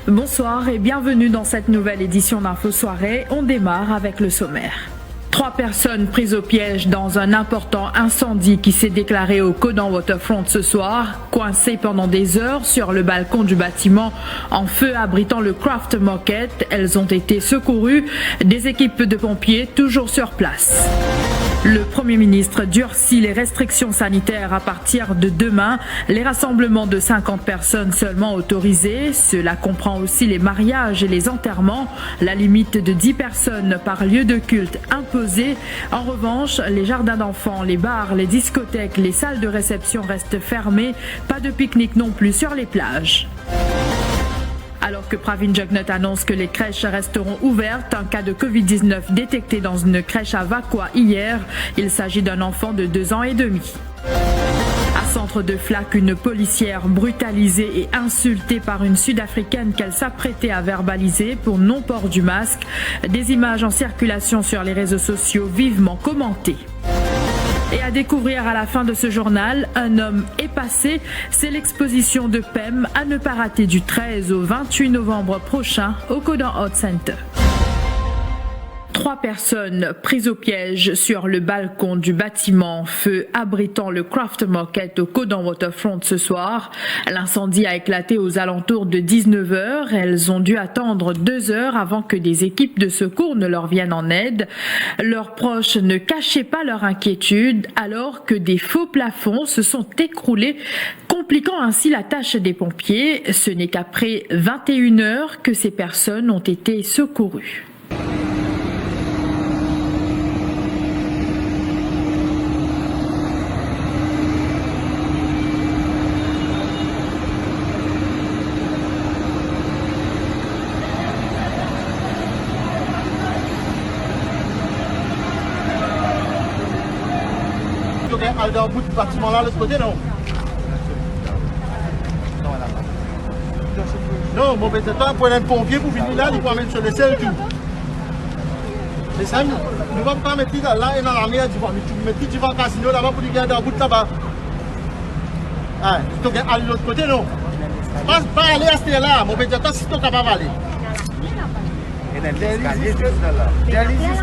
Bonsoir et bienvenue dans cette nouvelle édition d'Info Soirée. On démarre avec le sommaire. 3 personnes prises au piège dans un important incendie qui s'est déclaré au Codan Waterfront ce soir, coincées pendant des heures sur le balcon du bâtiment en feu abritant le Craft Market. Elles ont été secourues, des équipes de pompiers toujours sur place. Le Premier ministre durcit les restrictions sanitaires à partir de demain. Les rassemblements de 50 personnes seulement autorisés. Cela comprend aussi les mariages et les enterrements. La limite de 10 personnes par lieu de culte imposée. En revanche, les jardins d'enfants, les bars, les discothèques, les salles de réception restent fermées. Pas de pique-nique non plus sur les plages. Alors que Pravin Jugnut annonce que les crèches resteront ouvertes, un cas de Covid-19 détecté dans une crèche à Vakwa hier. Il s'agit d'un enfant de 2 ans et demi. À Centre de Flac, une policière brutalisée et insultée par une Sud-Africaine qu'elle s'apprêtait à verbaliser pour non-port du masque. Des images en circulation sur les réseaux sociaux vivement commentées. Et à découvrir à la fin de ce journal, un homme est passé. C'est l'exposition de PEM à ne pas rater du 13 au 28 novembre prochain au Codan Hot Center. 3 personnes prises au piège sur le balcon du bâtiment en feu abritant le Craft Market au Codan Waterfront ce soir. L'incendie a éclaté aux alentours de 19h. Elles ont dû attendre 2 heures avant que des équipes de secours ne leur viennent en aide. Leurs proches ne cachaient pas leur inquiétude alors que des faux plafonds se sont écroulés, compliquant ainsi la tâche des pompiers. Ce n'est qu'après 21 heures que ces personnes ont été secourues. Dans le bout du bâtiment là, l'autre côté, non? Non, mon petit temps, pour un pompier pour venir là, il faut mettre sur le sel tout. Mais ça, nous ne vamos pas mettre là et dans la mer, tu vas mettre du vent casino là-bas pour lui garder dans le bout là-bas. Ah, tu dois aller de l'autre côté, non? Pas aller à ce là, mon petit temps, si tu es capable d'aller.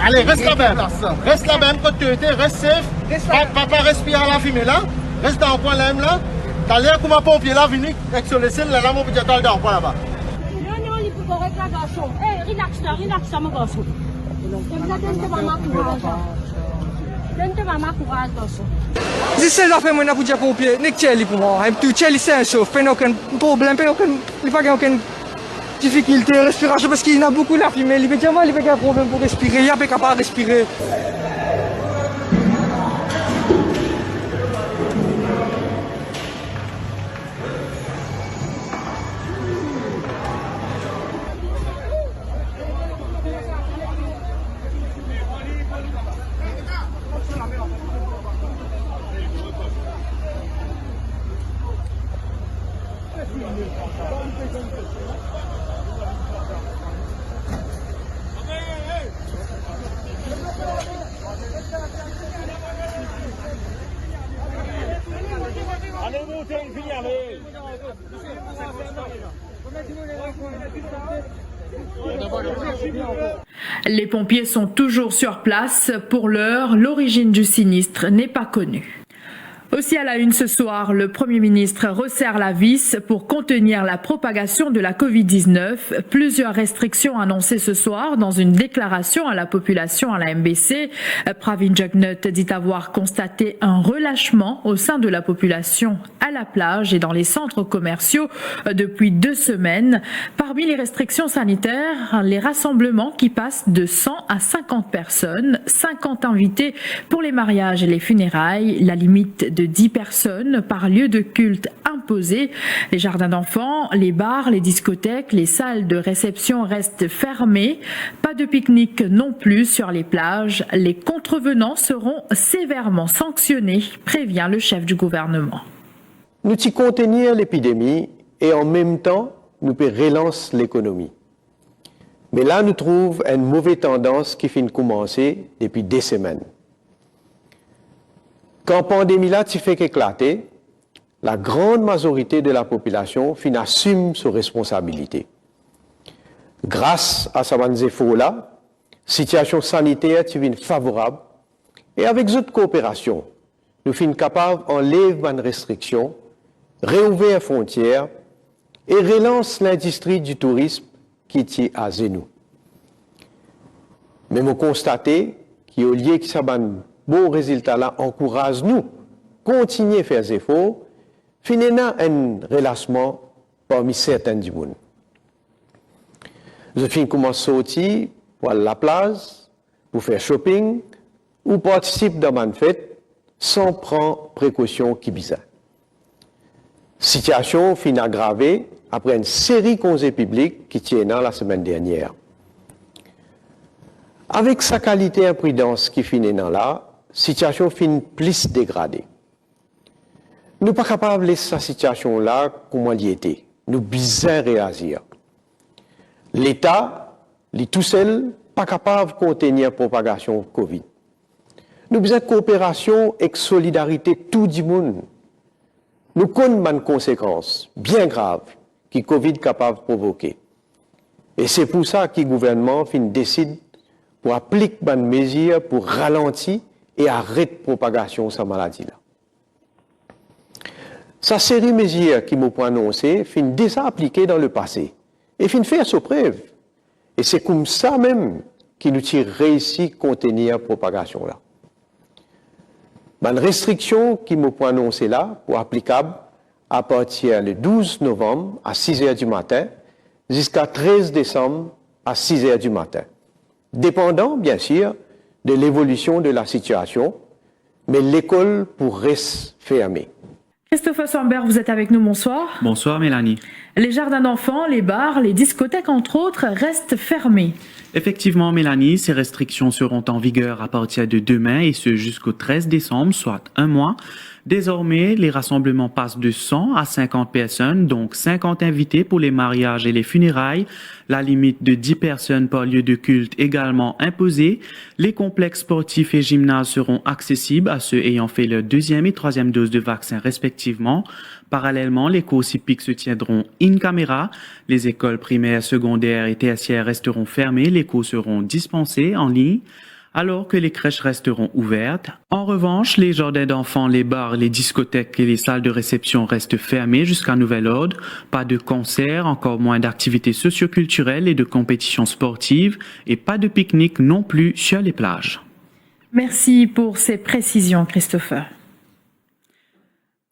Allez, reste là-bas. Reste là-bas, quand tu étais, reste safe. Papa respire à la fumée là. Reste dans le coin là. T'as l'air comme un pompier là, venu avec sur le ciel là, mon petit temps dans le coin là-bas. Non, il faut correct là, garçon. Relax, mon garçon. Si c'est la femme qui a pour pompier, n'est que pour moi. Tout Chelsea c'est un sauf, pas aucun problème, pas aucune difficulté de respiration parce qu'il y a beaucoup la fumée. Il y a un problème pour respirer, il n'y a pas capable de respirer. Les pompiers sont toujours sur place. Pour l'heure, l'origine du sinistre n'est pas connue. Aussi à la une ce soir, le Premier ministre resserre la vis pour contenir la propagation de la Covid-19. Plusieurs restrictions annoncées ce soir dans une déclaration à la population à la MBC. Pravin Jugnut dit avoir constaté un relâchement au sein de la population à la plage et dans les centres commerciaux depuis 2 semaines. Parmi les restrictions sanitaires, les rassemblements qui passent de 100 à 50 personnes, 50 invités pour les mariages et les funérailles, la limite de 10 personnes par lieu de culte imposé. Les jardins d'enfants, les bars, les discothèques, les salles de réception restent fermées. Pas de pique-nique non plus sur les plages. Les contrevenants seront sévèrement sanctionnés, prévient le chef du gouvernement. Nous y contenir l'épidémie et en même temps, nous relancer l'économie. Mais là, nous trouvons une mauvaise tendance qui finit de commencer depuis des semaines. Quand la pandémie là tu fait qu'éclater, la grande majorité de la population assume ses responsabilités. Grâce à ces efforts-là, situation sanitaire est favorable et avec cette coopération, nous sommes capables d'enlever les restrictions, réouvrir les frontières et relancer l'industrie du tourisme qui est à nous. Mais nous constatons qu'au lieu que ça bon résultat là encourage nous continuer à faire des efforts, finalement un relâchement parmi certains du monde. Je finis commence à sortir pour aller à la plage, pour faire shopping ou participer dans une fête sans prendre précaution qui bizarre. Situation fin aggravée après une série de congés publics qui tiennent la semaine dernière. Avec sa qualité imprudence qui finit là, la situation fin plus dégradée. Nous ne sommes pas capables de laisser cette situation-là comme elle y était. Nous besoin réagir. L'État, lui tout seul, pas capable de contenir la propagation de Covid. Nous besoin de coopération et de solidarité tout le monde. Nous connaissons les conséquences bien graves que le Covid est capable de provoquer. Et c'est pour ça que le gouvernement décide pour appliquer des mesures pour ralentir et arrêter la propagation de cette maladie-là. Sa série de mesures qui m'ont annoncé fin déjà appliquée dans le passé et fin faire sa preuve. Et c'est comme ça même que nous avons réussi à contenir la propagation-là. Les restrictions qui m'ont annoncé là pour applicables à partir du 12 novembre à 6 h du matin jusqu'à 13 décembre à 6 h du matin. Dépendant, bien sûr, de l'évolution de la situation, mais l'école pourrait rester fermée. Christopher Sambert, vous êtes avec nous, bonsoir. Bonsoir Mélanie. Les jardins d'enfants, les bars, les discothèques entre autres restent fermés. Effectivement Mélanie, ces restrictions seront en vigueur à partir de demain et ce jusqu'au 13 décembre, soit un mois. Désormais, les rassemblements passent de 100 à 50 personnes, donc 50 invités pour les mariages et les funérailles. La limite de 10 personnes par lieu de culte également imposée. Les complexes sportifs et gymnases seront accessibles à ceux ayant fait leur 2e et 3e dose de vaccin respectivement. Parallèlement, les courses hippiques se tiendront in camera. Les écoles primaires, secondaires et tertiaires resteront fermées. Les cours seront dispensés en ligne, alors que les crèches resteront ouvertes. En revanche, les jardins d'enfants, les bars, les discothèques et les salles de réception restent fermées jusqu'à nouvel ordre. Pas de concerts, encore moins d'activités socioculturelles et de compétitions sportives, et pas de pique-nique non plus sur les plages. Merci pour ces précisions, Christopher.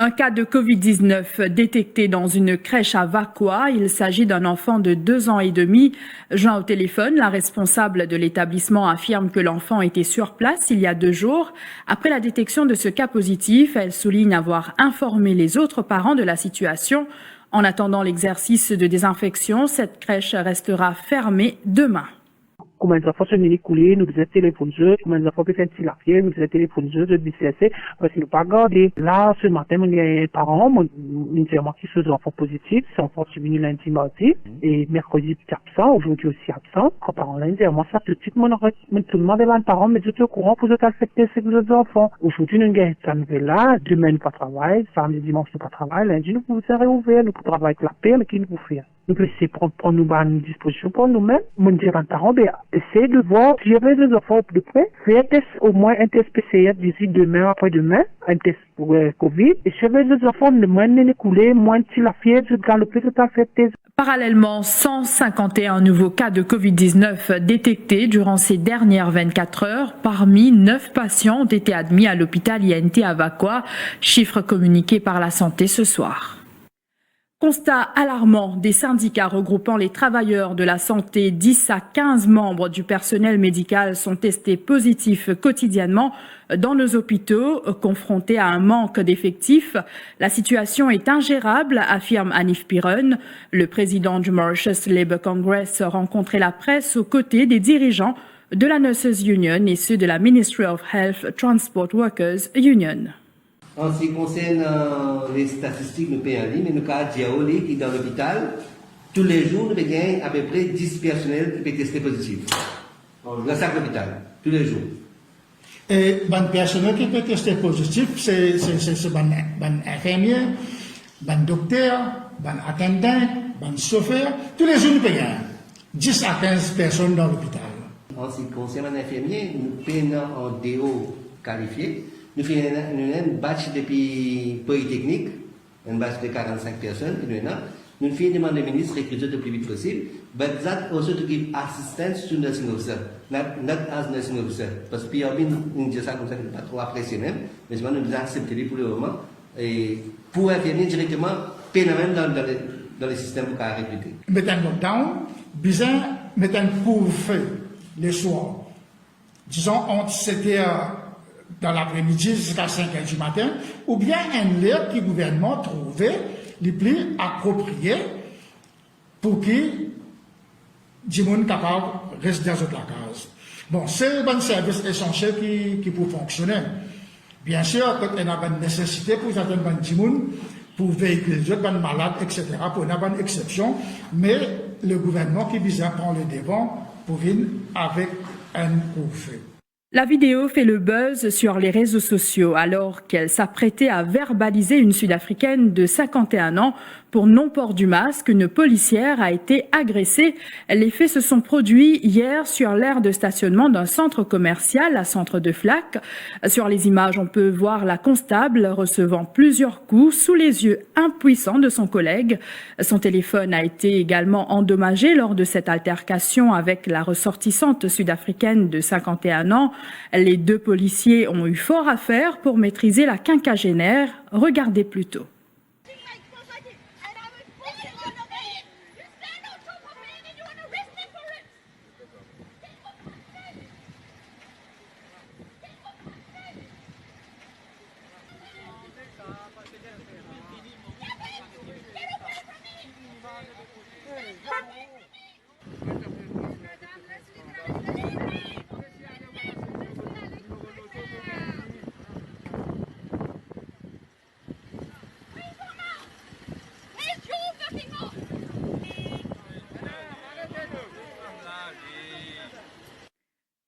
Un cas de Covid-19 détecté dans une crèche à Vacoa. Il s'agit d'un enfant de 2 ans et demi. Joint au téléphone, la responsable de l'établissement affirme que l'enfant était sur place il y a 2 jours. Après la détection de ce cas positif, elle souligne avoir informé les autres parents de la situation. En attendant l'exercice de désinfection, cette crèche restera fermée demain. Comment les enfants se couler, nous faisons téléphoner, comment les enfants peuvent faire la fièvre, nous faisons téléphoner de BCSC, parce qu'ils n'ont pas gardé. Là, ce matin, il y a un parent, initialement, qui sont des enfants positifs, c'est enfant qui est venu lundi, mardi, et mercredi, c'est absent, aujourd'hui aussi absent. Quand parent là, initialement, ça, tout de suite, tout le monde est là, le parent, mais tout au courant pour affecter ces autres enfants. Aujourd'hui, nous avons cette nouvelle-là, demain, nous pas travail, samedi, dimanche, nous pas travail, lundi, nous pouvons faire réouvrir, nous pouvons travailler avec la paix, mais qui nous pouvons faire. Nous pouvons essayer de prendre nous une disposition pour nous-mêmes. Mon dire un parent, essayer de voir, si j'avais des enfants de près, faire test, au moins un test PCR d'ici demain, après-demain, un test pour Covid. Et si j'avais des enfants de moins de couler, moins de la fièvre, je garde le plus de temps fait test. Parallèlement, 151 nouveaux cas de Covid-19 détectés durant ces dernières 24 heures. Parmi 9 patients ont été admis à l'hôpital INT à Vacoa, chiffre communiqué par la santé ce soir. Constat alarmant des syndicats regroupant les travailleurs de la santé. 10 à 15 membres du personnel médical sont testés positifs quotidiennement dans nos hôpitaux, confrontés à un manque d'effectifs. La situation est ingérable, affirme Hanif Piron. Le président du Mauritius Labour Congress rencontrait la presse aux côtés des dirigeants de la Nurses Union et ceux de la Ministry of Health Transport Workers Union. En ce qui concerne les statistiques, nous payons en ligne, mais nous avons Diaoli qui est dans l'hôpital. Tous les jours, nous avons à peu près 10 personnels qui peuvent tester positif. Dans chaque hôpital, tous les jours. Et les personnels qui peuvent tester positif, c'est les infirmiers, les docteurs, les attendants, les chauffeurs. Tous les jours, nous payons. 10 à 15 personnes dans l'hôpital. En ce qui concerne les infirmiers, nous prenons en DO qualifié. Nous faisons un batch depuis Polytechnique, un batch de 45 personnes. Nous faisons demander au ministre de recruter le plus vite possible. But that also to give assistance to nursing officer, not as nursing officer. Parce que PRB, nous disons ça comme ça, nous pas trop apprécié même, mais nous devons accepter pour le moment. Et pour infirmier directement, peine même dans le système pour recruter. Mettre un lockdown, besoin mettre un couvre-feu les soirs. Disons, entre 7h dans l'après-midi jusqu'à 5h du matin, ou bien un lieu que le gouvernement trouvait les plus appropriés pour que les gens capables de rester dans la case. Bon, c'est un service essentiel qui peut fonctionner. Bien sûr, quand on a une nécessité pour certains gens, pour véhiculer les malades, etc., pour une bonne exception, mais le gouvernement qui vise à prendre le devant pour venir avec un couvre-feu. La vidéo fait le buzz sur les réseaux sociaux alors qu'elle s'apprêtait à verbaliser une Sud-Africaine de 51 ans pour non-port du masque. Une policière a été agressée. Les faits se sont produits hier sur l'aire de stationnement d'un centre commercial à Centre de Flac. Sur les images, on peut voir la constable recevant plusieurs coups sous les yeux impuissants de son collègue. Son téléphone a été également endommagé lors de cette altercation avec la ressortissante sud-africaine de 51 ans. Les deux policiers ont eu fort à faire pour maîtriser la quinquagénaire. Regardez plutôt.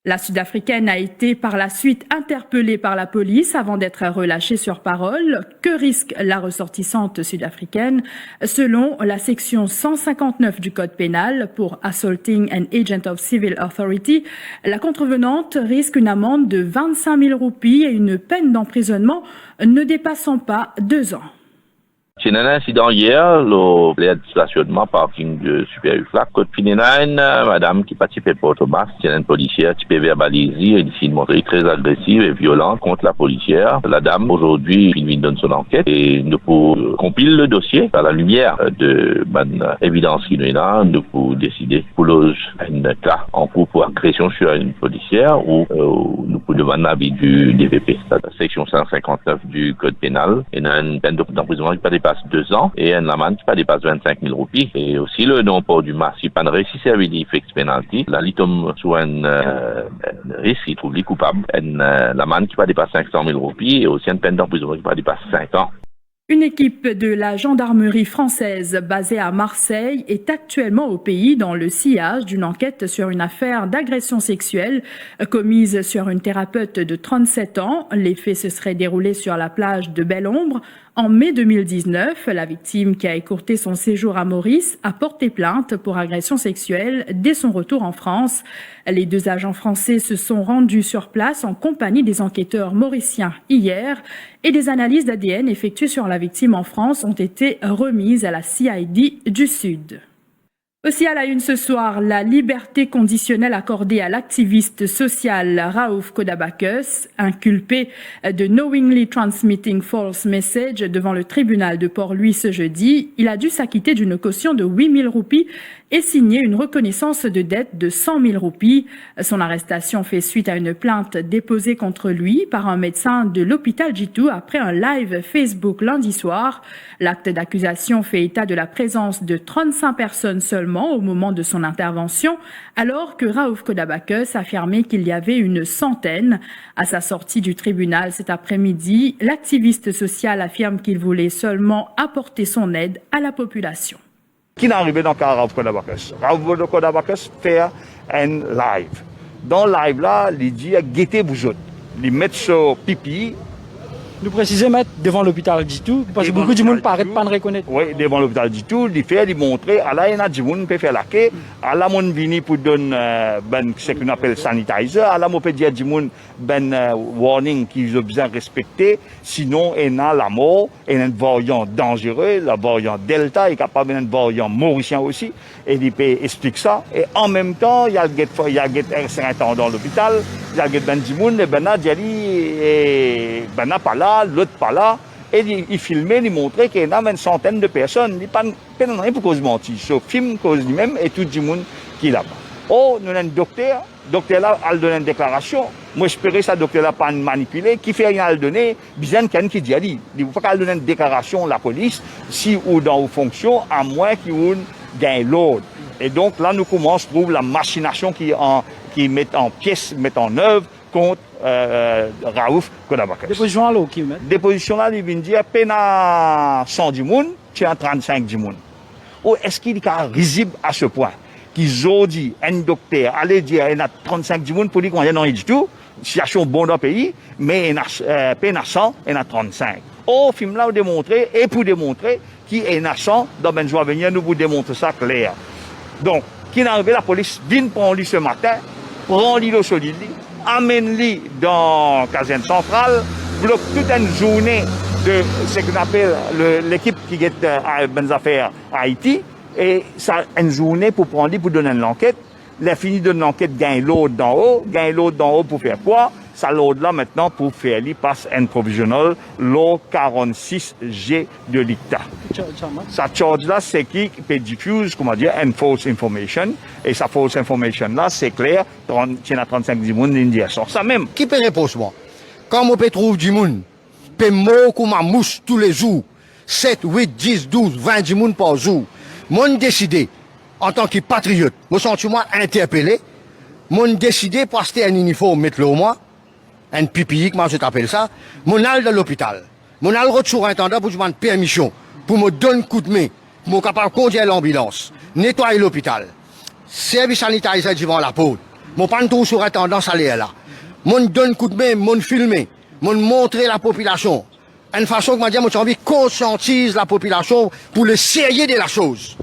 La Sud-Africaine a été par la suite interpellée par la police avant d'être relâchée sur parole. Que risque la ressortissante sud-africaine? Selon la section 159 du Code pénal pour Assaulting an Agent of Civil Authority, la contrevenante risque une amende de 25 000 roupies et une peine d'emprisonnement ne dépassant pas 2 ans. C'est un incident hier, le stationnement parking de Super Uflac. Côte Pinénine, madame qui participait pour Thomas, c'est une policière qui peut verbaliser et ici montrer très agressive et violente contre la policière. La dame, aujourd'hui, il donne son enquête et nous pouvons compiler le dossier à la lumière de l'évidence qui nous est là, nous pouvons décider pour un cas en cours pour agression sur une policière ou nous pouvons demander l'avis du DVP, la section 159 du Code pénal. Il y a une peine d'emprisonnement qui pas dépasse 2 ans et une amende qui pas dépasse 25 000 roupies. Et aussi le non-port du masque, si pas de récit servi fixed penalty, là, il tombe sur un risque, il trouve les coupables, l'amende qui pas dépasse 500 000 roupies et aussi une peine d'emprisonnement qui pas dépasse 5 ans. Une équipe de la gendarmerie française basée à Marseille est actuellement au pays dans le sillage d'une enquête sur une affaire d'agression sexuelle commise sur une thérapeute de 37 ans. Les faits se seraient déroulés sur la plage de Belle-Ombre. En mai 2019, la victime qui a écourté son séjour à Maurice a porté plainte pour agression sexuelle dès son retour en France. Les 2 agents français se sont rendus sur place en compagnie des enquêteurs mauriciens hier et des analyses d'ADN effectuées sur la victime en France ont été remises à la CID du Sud. Aussi à la une ce soir, la liberté conditionnelle accordée à l'activiste social Raouf Kodabakos, inculpé de knowingly transmitting false message devant le tribunal de Port-Louis ce jeudi. Il a dû s'acquitter d'une caution de 8 000 roupies et signer une reconnaissance de dette de 100 000 roupies. Son arrestation fait suite à une plainte déposée contre lui par un médecin de l'hôpital Jitu après un live Facebook lundi soir. L'acte d'accusation fait état de la présence de 35 personnes seulement au moment de son intervention, alors que Raouf Kodabakos affirmait qu'il y avait une centaine. À sa sortie du tribunal cet après-midi, l'activiste social affirme qu'il voulait seulement apporter son aide à la population. Qui n'est arrivé dans le cas de Raouf Kodabakos? Raouf Kodabakos fait un live. Dans le live là, il dit « Guettez vous autres ». Il met sur pipi Nous précisons mettre devant l'hôpital du tout, parce que beaucoup de monde paraît pas de reconnaître. Oui, devant l'hôpital du tout, il fait, il montrer, là, il y a des gens qui peuvent faire la quai, là, mon vini pour donner, ce qu'on appelle sanitizer, là, mon peut dire des gens, warning qu'ils ont besoin de respecter, sinon, il y a la mort, il y a un variant dangereux, le variant Delta, il est capable d'un variant mauricien aussi, et il peut expliquer ça, et en même temps, il y a un certain dans l'hôpital, il y a des gens, et ben pas là, l'autre pas là, et il filmait, il montrait qu'il y a une centaine de personnes, il n'y a pas rien pour cause mentir, sauf film cause lui-même et tout le monde qui est là-bas. Oh, nous avons un docteur là, il donne une déclaration, moi j'espérais ça, docteur là, pas manipuler, qui fait rien à le donner, bien quelqu'un qui dit, il ne faut pas donner une déclaration à la police, si ou dans vos fonctions, à moins qu'il gagne l'ordre. Et donc là, nous commençons à trouver la machination qui met en pièces, met en œuvre contre Raouf Kodabakes. Déposition à l'eau qui met. Déposition là, il vient dire, peine à 100 du monde, tu as 35 du monde. Ou est-ce qu'il est risible à ce point qu'ils ont dit, un docteur, allez dire, il y a 35 du monde pour dire qu'on n'y a rien du tout, situation bonne dans le pays, mais il y a peine à 100, il y en a 35. Au film là, on démontrer, et pour démontrer, qui est 100, dans Ben Joie venir, nous vous démontrer ça clair. Donc, qui est arrivé, la police vient prendre lui ce matin, prend lui le solide, amène-lui dans la caserne centrale, bloque toute une journée de ce qu'on appelle l'équipe qui est à bonnes affaires à Haïti, et ça une journée pour prendre lui pour donner une enquête. La fini de l'enquête, gagne l'autre d'en haut pour faire quoi? Ça l'autre là maintenant pour faire lui passe un provisional, l'eau 46G de l'ICTA. Sa charge là, c'est qui peut diffuser, comment dire, une false information. Et sa false information là, c'est clair, il y a 35 du monde, il ça même. Qui peut répondre moi? Quand on peut trouver du monde, peut mort comme ma mouche tous les jours, 7, 8, 10, 12, 20 du monde par jour. Moi, décidé, en tant que patriote, me sens-moi interpellé, moi, décidé pour acheter un uniforme, mettre-le au moi, un pipi, comment je t'appelle ça, mon allé dans l'hôpital. Mon allé retour intendant pour demander permission, pour me donner un coup de main, pour me capable de conduire l'ambulance, nettoyer l'hôpital. Service sanitaire devant la peau. Mon pantou sur intendant, ça l'est là. Mon donne un coup de main, mon filmer, mon montrer la population. Une façon que m'a dit, moi, j'ai envie de conscientiser la population pour le sérieux de la chose.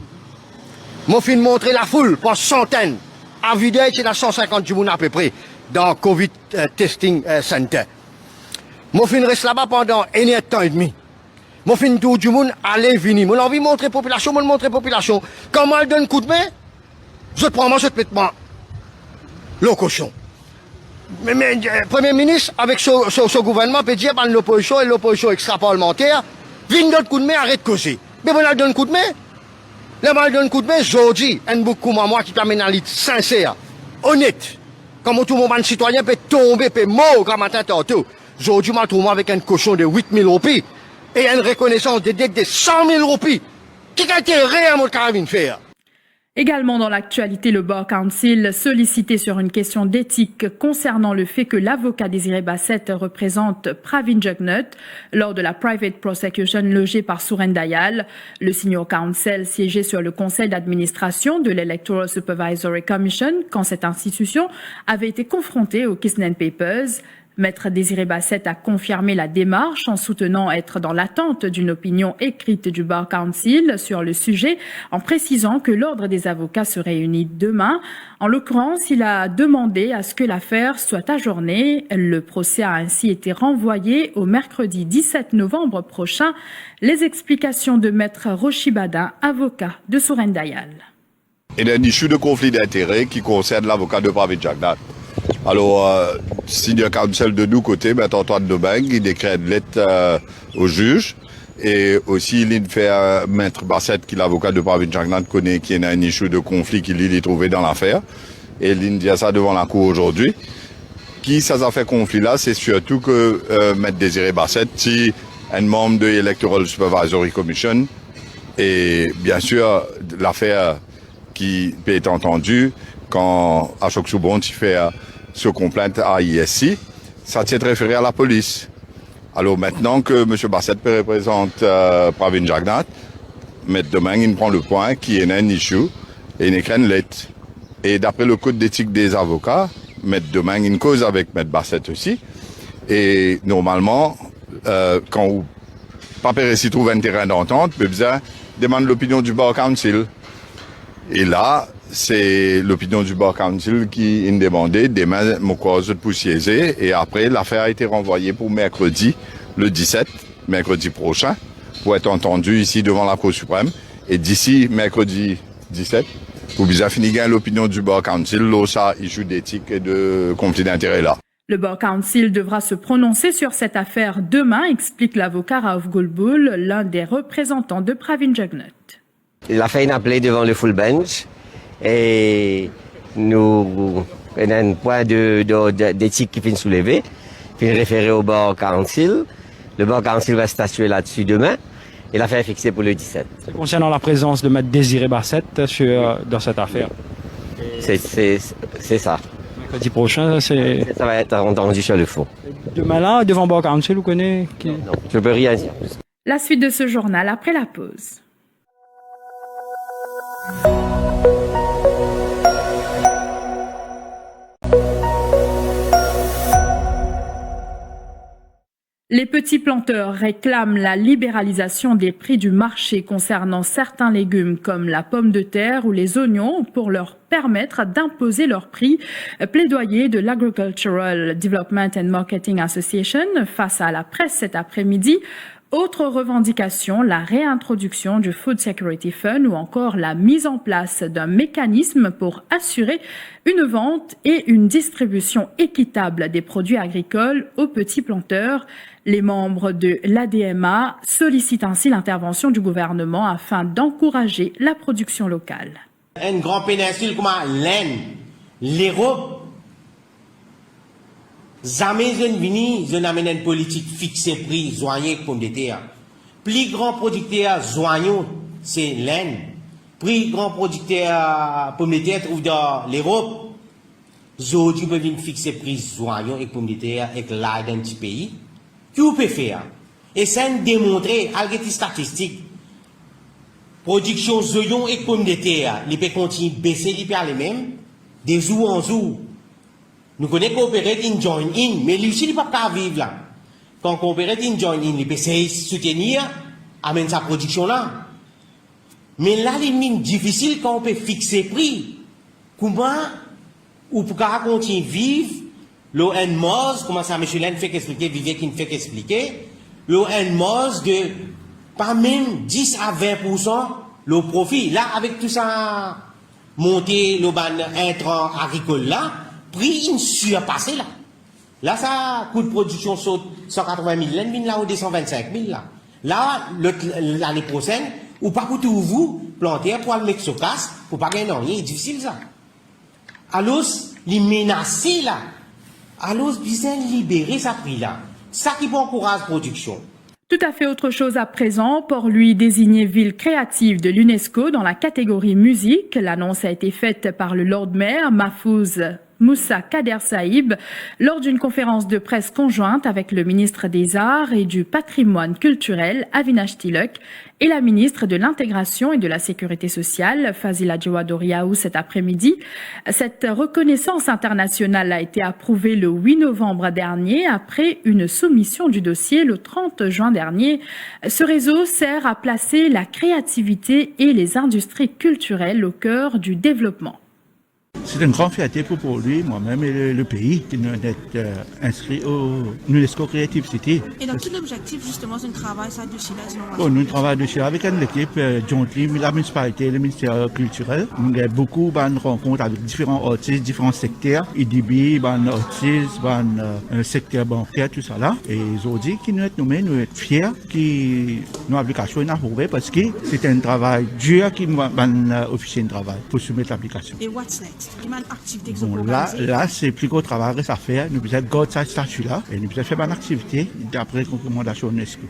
Mon film montrer la foule par centaines. À vidéo, il y a 150 du monde à peu près dans Covid Testing Center. Mon film reste là-bas pendant un temps et demi. Mon film tout du monde aller venir. Mon envie de montrer la population, mon montrer la population. Quand moi je donne un coup de main, je prends moi, je te mets le cochon. Mais Premier ministre, avec ce gouvernement, peut dire que l'opposition et l'opposition extra-parlementaire, viennent donner un coup de main, arrête de causer. Mais bon, elle donne un coup de main. Là, elle donne un coup de main, je dis, un beaucoup moi qui t'amène à l'île sincère, honnête. Comme tout le monde citoyen peut tomber, peut mourir comme matin tantôt. Aujourd'hui, je me trouve avec un cochon de 8 000 roupies et une reconnaissance de dette de 100 000 roupies. Qui a intérêt à mon carabine faire? Également dans l'actualité, le Bar Council sollicité sur une question d'éthique concernant le fait que l'avocat Désiré Bassette représente Pravin Jugnut lors de la private prosecution logée par Suren Dayal. Le Senior Counsel siégeait sur le conseil d'administration de l'Electoral Supervisory Commission quand cette institution avait été confrontée aux Kisnen Papers. Maître Désiré Bassette a confirmé la démarche en soutenant être dans l'attente d'une opinion écrite du Bar Council sur le sujet, en précisant que l'ordre des avocats se réunit demain. En l'occurrence, il a demandé à ce que l'affaire soit ajournée. Le procès a ainsi été renvoyé au mercredi 17 novembre prochain. Les explications de Maître Rochibadin, avocat de Suren Dayal. Il y a une issue de conflit d'intérêts qui concerne l'avocat de Pravin Jugnut. Alors, Senior Counsel de nous côté, M. Antoine Domingue, il écrit une lettre au juge et aussi il fait Maître Bassette, qui est l'avocat de Pravin Jugnut, connaît qui a une issue de conflit qu'il a trouvé dans l'affaire et il dit ça devant la cour aujourd'hui. Qui ça a fait conflit là, c'est surtout que Maître Désiré Bassette, si un membre de l'Electoral Supervisory Commission et bien sûr l'affaire qui peut être entendue quand Ashok Soubon fait ce complainte à ISC, ça s'est référé à la police. Alors maintenant que M. Bassette représente Pravin Jugnut, M. Domingue il prend le point qui est un issue et il écrit une lettre. Et d'après le code d'éthique des avocats, M. Domingue il cause avec M. Bassette aussi. Et normalement, quand vous pas s'y trouve un terrain d'entente, vous besoin demande l'opinion du Bar Council. Et là, c'est l'opinion du Bar Council qui a demandé demain mon cause pour siéger. Et après, l'affaire a été renvoyée pour mercredi, le 17, mercredi prochain, pour être entendue ici devant la Cour suprême. Et d'ici mercredi 17, vous bien finir l'opinion du Bar Council, là, ça, issue d'éthique et de conflit d'intérêts là. Le Bar Council devra se prononcer sur cette affaire demain, explique l'avocat Raouf Goulboul, l'un des représentants de Pravin Jugnut. Il a fait une appelée devant le full bench et nous on a un point d'éthique qui finit soulevé, puis référé au Bar Council. Le Bar Council va statuer là-dessus demain et l'affaire est fixée pour le 17. Concernant la présence de Maître Désiré Bassette dans cette affaire. C'est ça. Mercredi prochain, ça va être entendu sur le fond. Demain là, devant Bar Council, vous connaissez qui... Non, je peux rien dire. La suite de ce journal après la pause. Les petits planteurs réclament la libéralisation des prix du marché concernant certains légumes comme la pomme de terre ou les oignons pour leur permettre d'imposer leurs prix. Plaidoyer de l'Agricultural Development and Marketing Association face à la presse cet après-midi. Autre revendication, la réintroduction du Food Security Fund ou encore la mise en place d'un mécanisme pour assurer une vente et une distribution équitable des produits agricoles aux petits planteurs. Les membres de l'ADMA sollicitent ainsi l'intervention du gouvernement afin d'encourager la production locale. Une grande péninsule comme l'Inde, l'Europe, jamais je ne vini, je n'amène une politique fixée prix, joignée pomme de terre. Plus grand producteur joignot, c'est l'Inde. Plus grand producteur pomme de terre trouve dans l'Europe. Aujourd'hui, on peut venir fixer prix joignot et pomme de terre avec l'aide d'un petit pays. Qui vous peut faire? Et ça démontrer, avec des statistiques, production zoyon et pomme de terre, il peut continuer à baisser, il peut aller même, des jours en jour. Nous connaissons Coopérative Join In, mais lui aussi, il ne peut pas vivre là. Quand Coopérative Join In, il peut soutenir, amène sa production là. Mais là, il est difficile quand on peut fixer prix. Comment, ou pour continuer à vivre, l'ONMOS, comment ça, M. Len fait qu'expliquer, Vivier qui ne fait qu'expliquer, l'ONMOS de pas même 10 à 20% le profit. Là, avec tout ça, monter le ban intrant agricole là, prix une surpassé là. Là, ça, coût de production saute 180 000, l'ennemi là, au 225 000 là. Là, l'année prochaine, ou pas pour tout vous, planter pour le mettre sur casse, pour pas gagner rien, c'est difficile ça. Alors, les menacer là, alors, bien libérer sa prix là. Ça qui peut encourager la production. Tout à fait autre chose à présent. Port-Louis désigné ville créative de l'UNESCO dans la catégorie musique. L'annonce a été faite par le Lord Mayor Mahfouz Moussa Kader Saïb lors d'une conférence de presse conjointe avec le ministre des Arts et du Patrimoine culturel Avinash Tilak et la ministre de l'Intégration et de la Sécurité sociale Fazila Djouadoriaou cet après-midi. Cette reconnaissance internationale a été approuvée le 8 novembre dernier après une soumission du dossier le 30 juin dernier. Ce réseau sert à placer la créativité et les industries culturelles au cœur du développement. C'est une grande fierté pour lui, moi-même et le pays, d'être inscrit au UNESCO Creative City. Et dans quel objectif justement ce travail ça dessus là? Nous travaillons dessus avec une équipe jointly, la municipalité et le ministère culturel. Nous avons beaucoup de rencontres avec différents artistes, différents secteurs, IDB, artistes, secteur bancaire, tout ça là. Et aujourd'hui, nous sommes fiers que nos applications sont approuvées parce que c'est un travail dur qui nous officier de travail pour soumettre l'application. Et what's next? Bon, là, c'est plus gros travail à faire. Nous devons garder ce statut-là et nous devons faire une activité d'après recommandation UNESCO.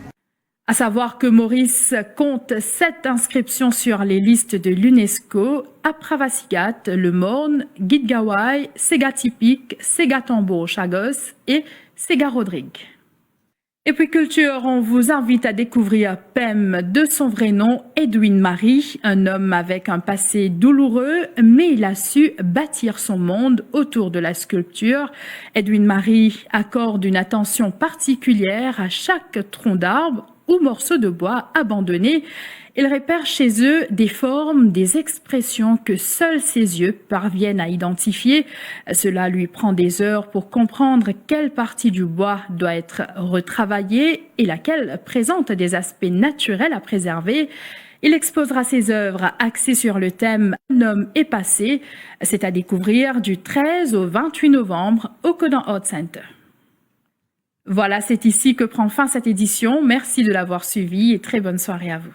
À savoir que Maurice compte 7 inscriptions sur les listes de l'UNESCO à Pravasigat, Le Morne, Guidgawai, Sega Typique, Sega Tambour Chagos et Sega Rodrigue. Et puis culture, on vous invite à découvrir Pem, de son vrai nom, Edwin Marie, un homme avec un passé douloureux, mais il a su bâtir son monde autour de la sculpture. Edwin Marie accorde une attention particulière à chaque tronc d'arbre ou morceau de bois abandonné. Il repère chez eux des formes, des expressions que seuls ses yeux parviennent à identifier. Cela lui prend des heures pour comprendre quelle partie du bois doit être retravaillée et laquelle présente des aspects naturels à préserver. Il exposera ses œuvres axées sur le thème « Un homme est passé ». C'est à découvrir du 13 au 28 novembre au Codan Art Center. Voilà, c'est ici que prend fin cette édition. Merci de l'avoir suivi et très bonne soirée à vous.